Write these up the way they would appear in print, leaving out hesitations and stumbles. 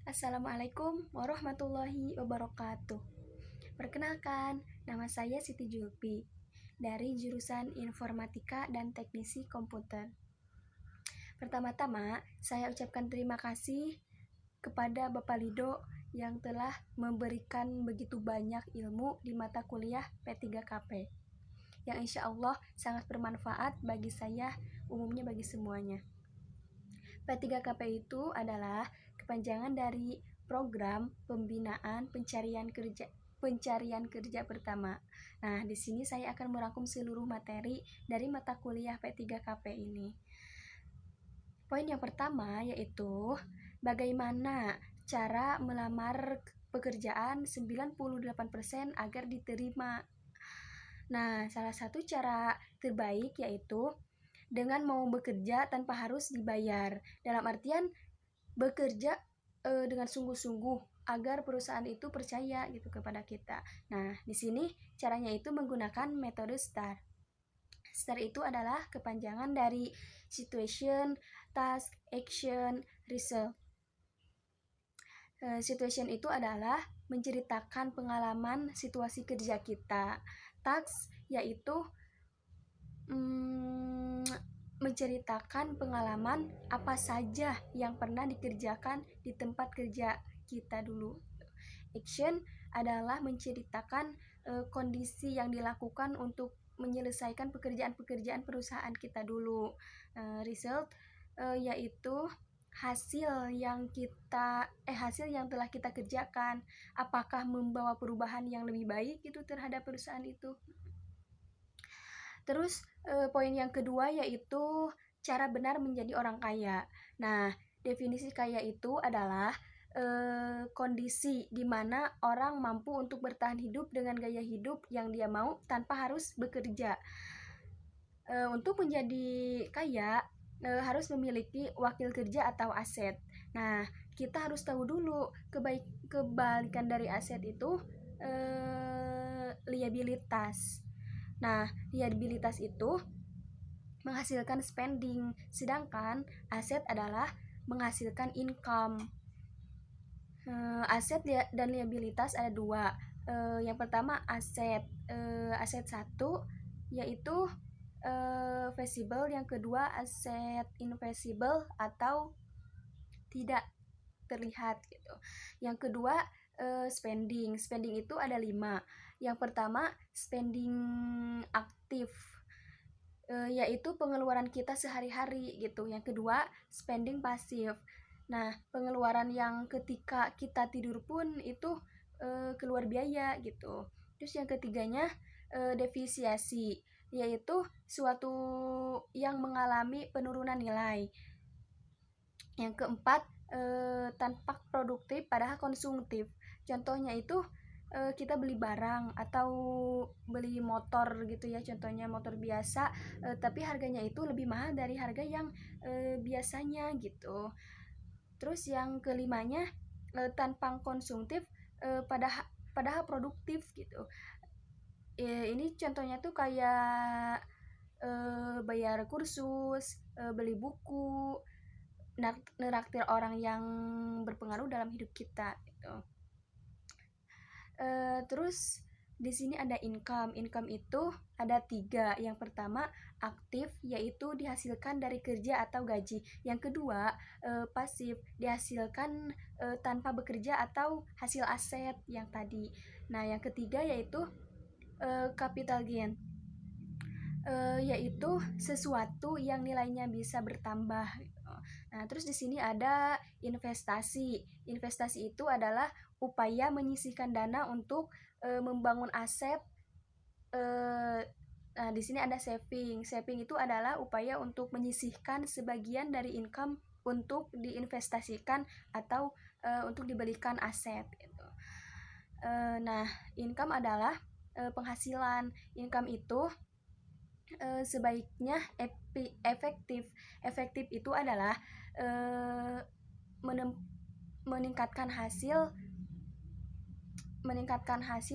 Assalamualaikum warahmatullahi wabarakatuh. Perkenalkan, nama saya Siti Julpi dari jurusan Informatika dan Teknisi Komputer. Pertama-tama, saya ucapkan terima kasih kepada Bapak Lido yang telah memberikan begitu banyak ilmu di mata kuliah P3KP yang insya Allah sangat bermanfaat bagi saya, umumnya bagi semuanya. P3KP itu adalah kepanjangan dari Program Pembinaan Pencarian Kerja pertama. Nah, di sini saya akan merangkum seluruh materi dari mata kuliah P3KP ini. Poin yang pertama yaitu bagaimana cara melamar pekerjaan 98% agar diterima. Nah, salah satu cara terbaik yaitu dengan mau bekerja tanpa harus dibayar. Dalam artian bekerja dengan sungguh-sungguh agar perusahaan itu percaya gitu kepada kita. Nah, di sini caranya itu menggunakan metode STAR. STAR itu adalah kepanjangan dari Situation, Task, Action, Result. Situation itu adalah menceritakan pengalaman situasi kerja kita. Task yaitu menceritakan pengalaman apa saja yang pernah dikerjakan di tempat kerja kita dulu. Action adalah menceritakan kondisi yang dilakukan untuk menyelesaikan pekerjaan-pekerjaan perusahaan kita dulu. Result yaitu hasil yang telah kita kerjakan, apakah membawa perubahan yang lebih baik itu terhadap perusahaan itu. Terus poin yang kedua yaitu cara benar menjadi orang kaya. Nah, definisi kaya itu adalah kondisi di mana orang mampu untuk bertahan hidup dengan gaya hidup yang dia mau tanpa harus bekerja. Untuk menjadi kaya harus memiliki wakil kerja atau aset. Nah, kita harus tahu dulu kebalikan dari aset itu liabilitas. Nah, liabilitas itu menghasilkan spending, sedangkan aset adalah menghasilkan income. Aset dan liabilitas ada dua. Yang pertama aset satu yaitu visible, yang kedua aset invisible atau tidak terlihat gitu. Yang kedua spending itu ada 5. Yang pertama spending aktif, yaitu pengeluaran kita sehari-hari gitu. Yang kedua spending pasif. Nah, pengeluaran yang ketika kita tidur pun itu keluar biaya gitu. Terus yang ketiganya defisiasi, yaitu suatu yang mengalami penurunan nilai. Yang keempat tampak produktif padahal konsumtif. Contohnya itu kita beli barang atau beli motor gitu ya, contohnya motor biasa tapi harganya itu lebih mahal dari harga yang biasanya gitu. Terus yang kelimanya tanpa konsumtif padahal produktif gitu. Ini contohnya tuh kayak bayar kursus, beli buku, neraktir orang yang berpengaruh dalam hidup kita gitu. Terus di sini ada income. Income itu ada 3. Yang pertama aktif, yaitu dihasilkan dari kerja atau gaji. Yang kedua pasif, dihasilkan tanpa bekerja atau hasil aset yang tadi. Nah, yang ketiga yaitu capital gain, yaitu sesuatu yang nilainya bisa bertambah. Nah, terus di sini ada investasi. Investasi itu adalah upaya menyisihkan dana untuk membangun aset. Nah, di sini ada saving. Saving itu adalah upaya untuk menyisihkan sebagian dari income untuk diinvestasikan atau untuk dibelikan aset gitu. Nah, income adalah penghasilan. Income itu sebaiknya efektif. Efektif itu adalah meningkatkan hasil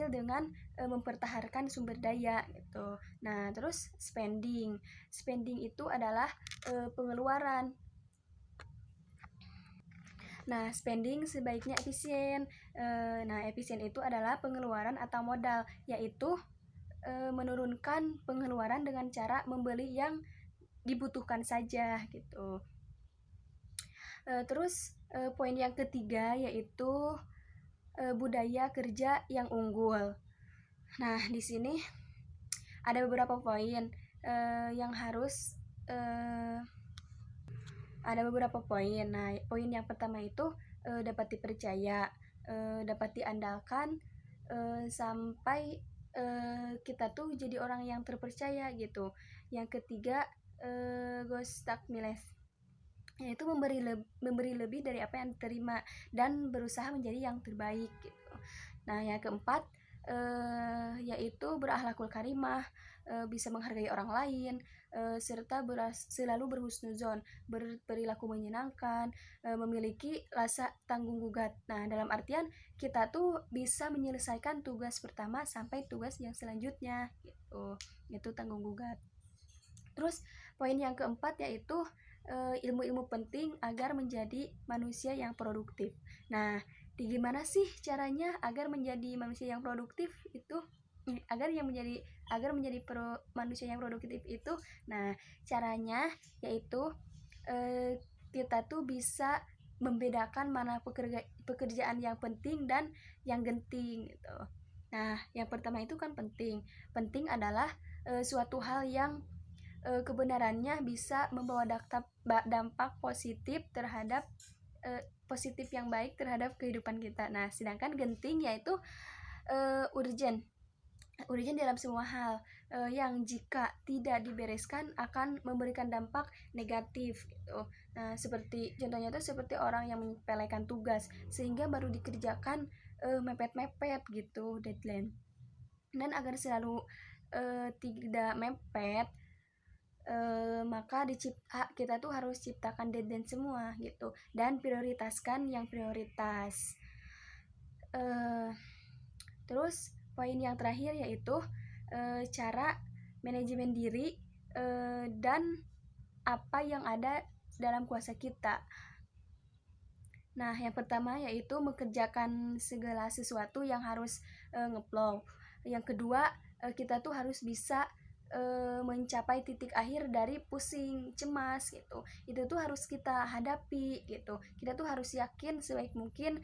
dengan mempertahankan sumber daya gitu. Nah, terus spending itu adalah pengeluaran. Nah, spending sebaiknya efisien. Nah, efisien itu adalah pengeluaran atau modal, yaitu menurunkan pengeluaran dengan cara membeli yang dibutuhkan saja gitu. Terus poin yang ketiga yaitu budaya kerja yang unggul. Nah, di sini ada beberapa poin yang harus ada beberapa poin. Nah, poin yang pertama itu dapat dipercaya, dapat diandalkan sampai kita tuh jadi orang yang terpercaya gitu. Yang ketiga gostak miles, yaitu memberi lebih dari apa yang diterima dan berusaha menjadi yang terbaik gitu. Nah, yang keempat yaitu berakhlakul karimah, bisa menghargai orang lain, serta selalu berhusnuzon, berperilaku menyenangkan, memiliki rasa tanggung jawab. Nah, dalam artian kita tuh bisa menyelesaikan tugas pertama sampai tugas yang selanjutnya gitu. Itu tanggung jawab. Terus poin yang keempat yaitu ilmu-ilmu penting agar menjadi manusia yang produktif. Nah, gimana sih caranya agar menjadi manusia yang produktif itu? Agar menjadi manusia yang produktif itu, nah caranya yaitu kita tuh bisa membedakan mana pekerjaan yang penting dan yang genting gitu. Nah, yang pertama itu kan penting. Penting adalah suatu hal yang kebenarannya bisa membawa dampak positif terhadap positif yang baik terhadap kehidupan kita. Nah, sedangkan genting yaitu urgent dalam semua hal yang jika tidak dibereskan akan memberikan dampak negatif gitu. Nah, seperti contohnya itu seperti orang yang menyepelekan tugas sehingga baru dikerjakan mepet-mepet gitu deadline. Dan agar selalu tidak mepet, maka kita tuh harus ciptakan deadline semua gitu dan prioritaskan yang prioritas. Terus poin yang terakhir yaitu cara manajemen diri dan apa yang ada dalam kuasa kita. Nah, yang pertama yaitu mengerjakan segala sesuatu yang harus ngeplow. Yang kedua, kita tuh harus bisa mencapai titik akhir dari pusing, cemas gitu. Itu tuh harus kita hadapi gitu. Kita tuh harus yakin sebaik mungkin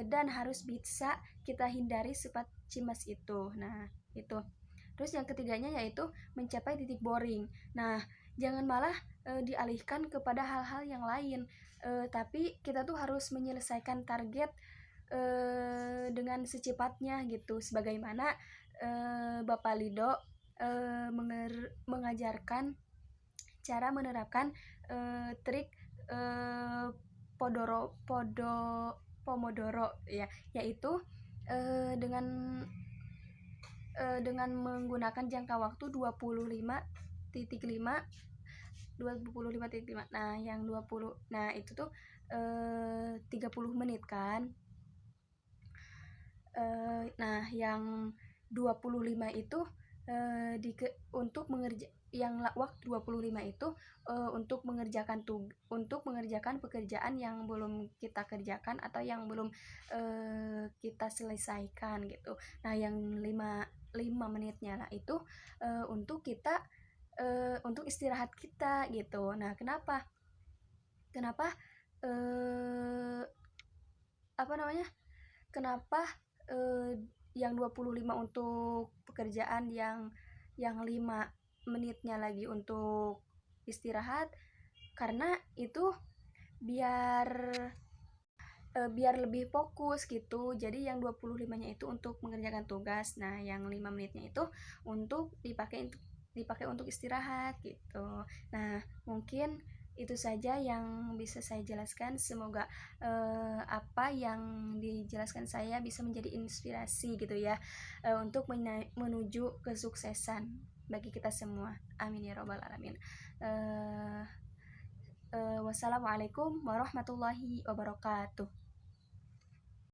dan harus bisa kita hindari sifat cemas itu. Nah, itu. Terus yang ketiganya yaitu mencapai titik boring. Nah, jangan malah dialihkan kepada hal-hal yang lain. Tapi kita tuh harus menyelesaikan target dengan secepatnya gitu. Sebagaimana Bapak Lido mengajarkan cara menerapkan trik Pomodoro ya, yaitu dengan menggunakan jangka waktu 25.5. Nah, yang 20, nah itu tuh 30 menit kan. Nah, yang 25 itu untuk waktu 25 itu untuk mengerjakan pekerjaan yang belum kita kerjakan atau yang belum kita selesaikan gitu. Nah, yang 5 menitnya lah itu untuk kita untuk istirahat kita gitu. Nah, kenapa kenapa yang 25 untuk pekerjaan, yang 5 menitnya lagi untuk istirahat? Karena itu biar lebih fokus gitu. Jadi yang 25-nya itu untuk mengerjakan tugas. Nah, yang 5 menitnya itu untuk dipakai untuk istirahat gitu. Nah, mungkin itu saja yang bisa saya jelaskan. Semoga apa yang dijelaskan saya bisa menjadi inspirasi gitu ya, untuk menuju kesuksesan bagi kita semua. Amin ya robbal alamin. Wassalamualaikum warahmatullahi wabarakatuh.